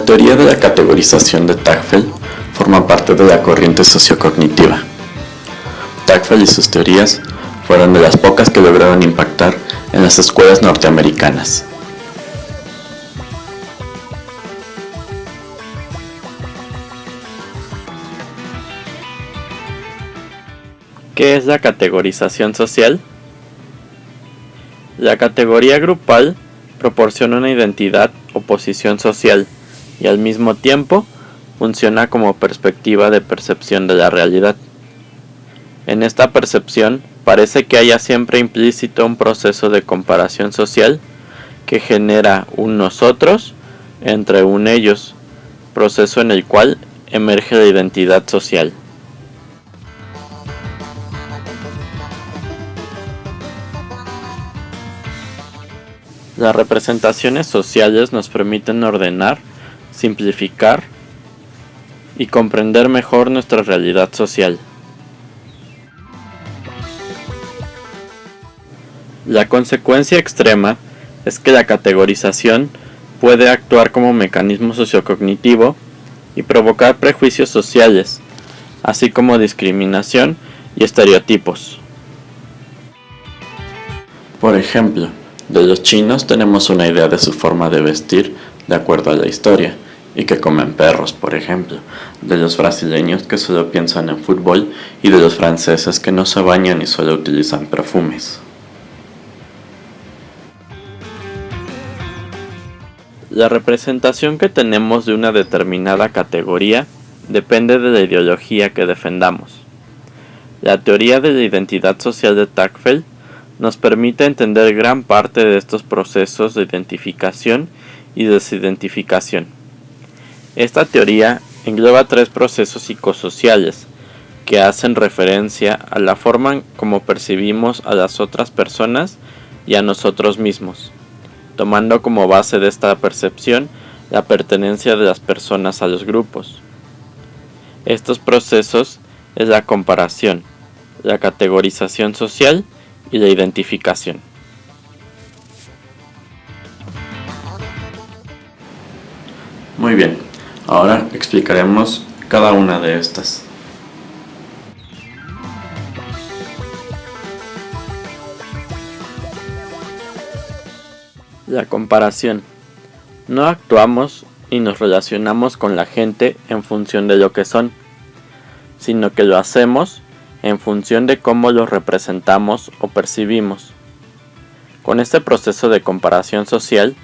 teoría de la categorización de Tagfeld forma parte de la corriente sociocognitiva. Tagfeld y sus teorías fueron de las pocas que lograron impactar en las escuelas norteamericanas. ¿Qué es la categorización social? La categoría grupal proporciona una identidad o posición social y al mismo tiempo funciona como perspectiva de percepción de la realidad. En esta percepción parece que haya siempre implícito un proceso de comparación social que genera un nosotros entre un ellos, proceso en el cual emerge la identidad social. Las representaciones sociales nos permiten ordenar, simplificar y comprender mejor nuestra realidad social. La consecuencia extrema es que la categorización puede actuar como mecanismo sociocognitivo y provocar prejuicios sociales, así como discriminación y estereotipos. Por ejemplo, de los chinos tenemos una idea de su forma de vestir de acuerdo a la historia, y que comen perros, por ejemplo, de los brasileños que solo piensan en fútbol y de los franceses que no se bañan y solo utilizan perfumes. La representación que tenemos de una determinada categoría depende de la ideología que defendamos. La teoría de la identidad social de Tagfeld nos permite entender gran parte de estos procesos de identificación y desidentificación. Esta teoría engloba 3 procesos psicosociales que hacen referencia a la forma como percibimos a las otras personas y a nosotros mismos, tomando como base de esta percepción la pertenencia de las personas a los grupos. Estos procesos es la comparación, la categorización social y la identificación. Muy bien, ahora explicaremos cada una de estas. La comparación. No actuamos y nos relacionamos con la gente en función de lo que son, sino que lo hacemos en función de cómo los representamos o percibimos. Con este proceso de comparación social,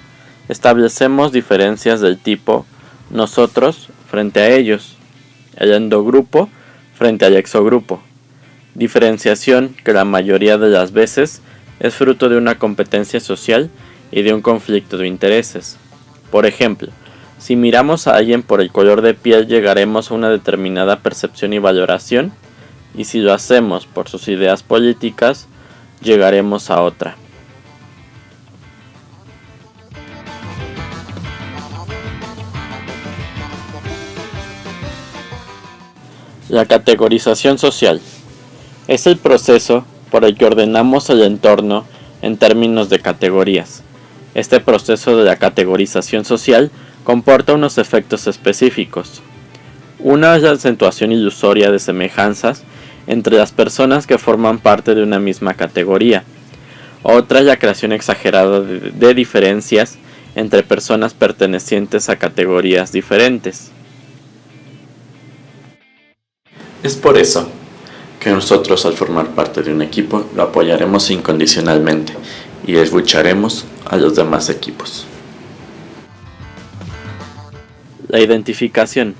establecemos diferencias del tipo nosotros frente a ellos, el endogrupo frente al exogrupo, diferenciación que la mayoría de las veces es fruto de una competencia social y de un conflicto de intereses. Por ejemplo, si miramos a alguien por el color de piel llegaremos a una determinada percepción y valoración, y si lo hacemos por sus ideas políticas, llegaremos a otra. La categorización social es el proceso por el que ordenamos el entorno en términos de categorías. Este proceso de la categorización social comporta unos efectos específicos. Una es la acentuación ilusoria de semejanzas entre las personas que forman parte de una misma categoría. Otra es la creación exagerada de diferencias entre personas pertenecientes a categorías diferentes. Es por eso que nosotros, al formar parte de un equipo, lo apoyaremos incondicionalmente y escucharemos a los demás equipos. La identificación.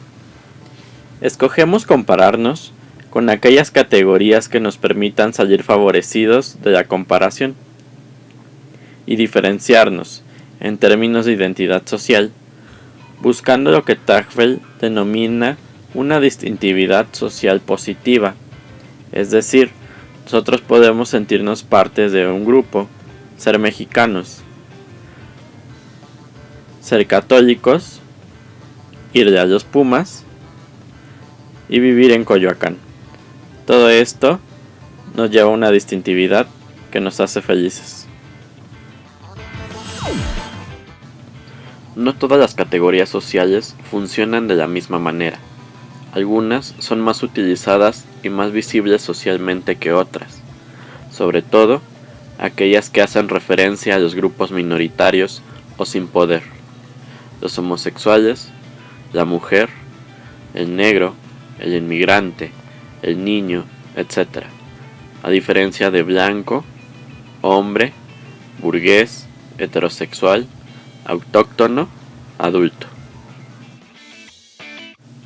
Escogemos compararnos con aquellas categorías que nos permitan salir favorecidos de la comparación y diferenciarnos en términos de identidad social, buscando lo que Tagfeld denomina una distintividad social positiva, es decir, nosotros podemos sentirnos parte de un grupo, ser mexicanos, ser católicos, ir a los Pumas y vivir en Coyoacán. Todo esto nos lleva a una distintividad que nos hace felices. No todas las categorías sociales funcionan de la misma manera. Algunas son más utilizadas y más visibles socialmente que otras, sobre todo aquellas que hacen referencia a los grupos minoritarios o sin poder, los homosexuales, la mujer, el negro, el inmigrante, el niño, etc., a diferencia de blanco, hombre, burgués, heterosexual, autóctono, adulto.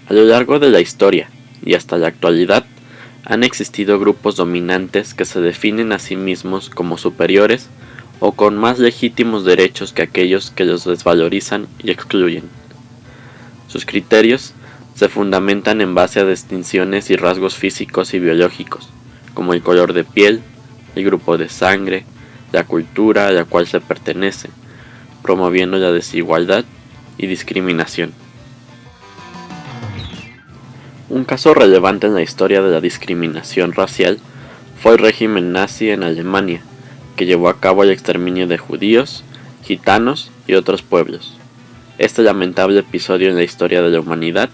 A lo largo de la historia y hasta la actualidad, han existido grupos dominantes que se definen a sí mismos como superiores o con más legítimos derechos que aquellos que los desvalorizan y excluyen. Sus criterios se fundamentan en base a distinciones y rasgos físicos y biológicos, como el color de piel, el grupo de sangre, la cultura a la cual se pertenece, promoviendo la desigualdad y discriminación. Un caso relevante en la historia de la discriminación racial fue el régimen nazi en Alemania, que llevó a cabo el exterminio de judíos, gitanos y otros pueblos. Este lamentable episodio en la historia de la humanidad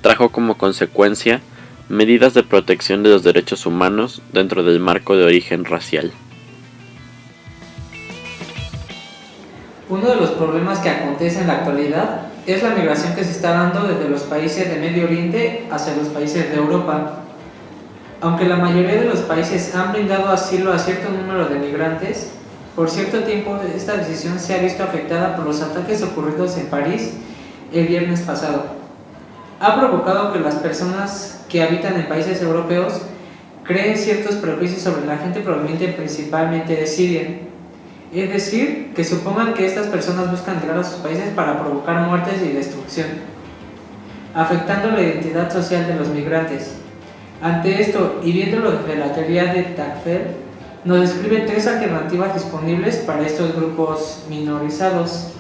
trajo como consecuencia medidas de protección de los derechos humanos dentro del marco de origen racial. Uno de los problemas que acontece en la actualidad es la migración que se está dando desde los países de Medio Oriente hacia los países de Europa. Aunque la mayoría de los países han brindado asilo a cierto número de migrantes, por cierto tiempo esta decisión se ha visto afectada por los ataques ocurridos en París el viernes pasado. Ha provocado que las personas que habitan en países europeos creen ciertos prejuicios sobre la gente proveniente principalmente de Siria. Es decir, que supongan que estas personas buscan entrar a sus países para provocar muertes y destrucción, afectando la identidad social de los migrantes. Ante esto, y viéndolo desde la teoría de Tagfer, nos describe 3 alternativas disponibles para estos grupos minorizados.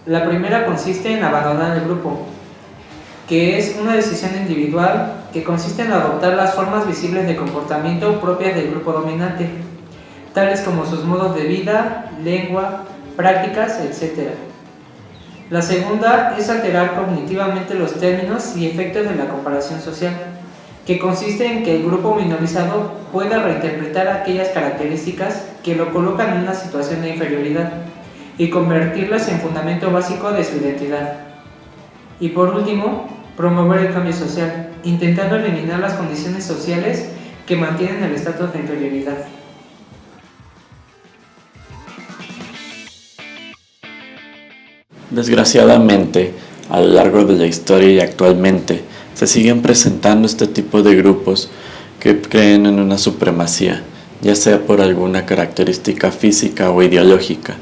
La primera consiste en abandonar el grupo, que es una decisión individual que consiste en adoptar las formas visibles de comportamiento propias del grupo dominante, tales como sus modos de vida, lengua, prácticas, etc. La segunda es alterar cognitivamente los términos y efectos de la comparación social, que consiste en que el grupo minorizado pueda reinterpretar aquellas características que lo colocan en una situación de inferioridad y convertirlas en fundamento básico de su identidad. Y por último, promover el cambio social, intentando eliminar las condiciones sociales que mantienen el estatus de inferioridad. Desgraciadamente, a lo largo de la historia y actualmente, se siguen presentando este tipo de grupos que creen en una supremacía, ya sea por alguna característica física o ideológica,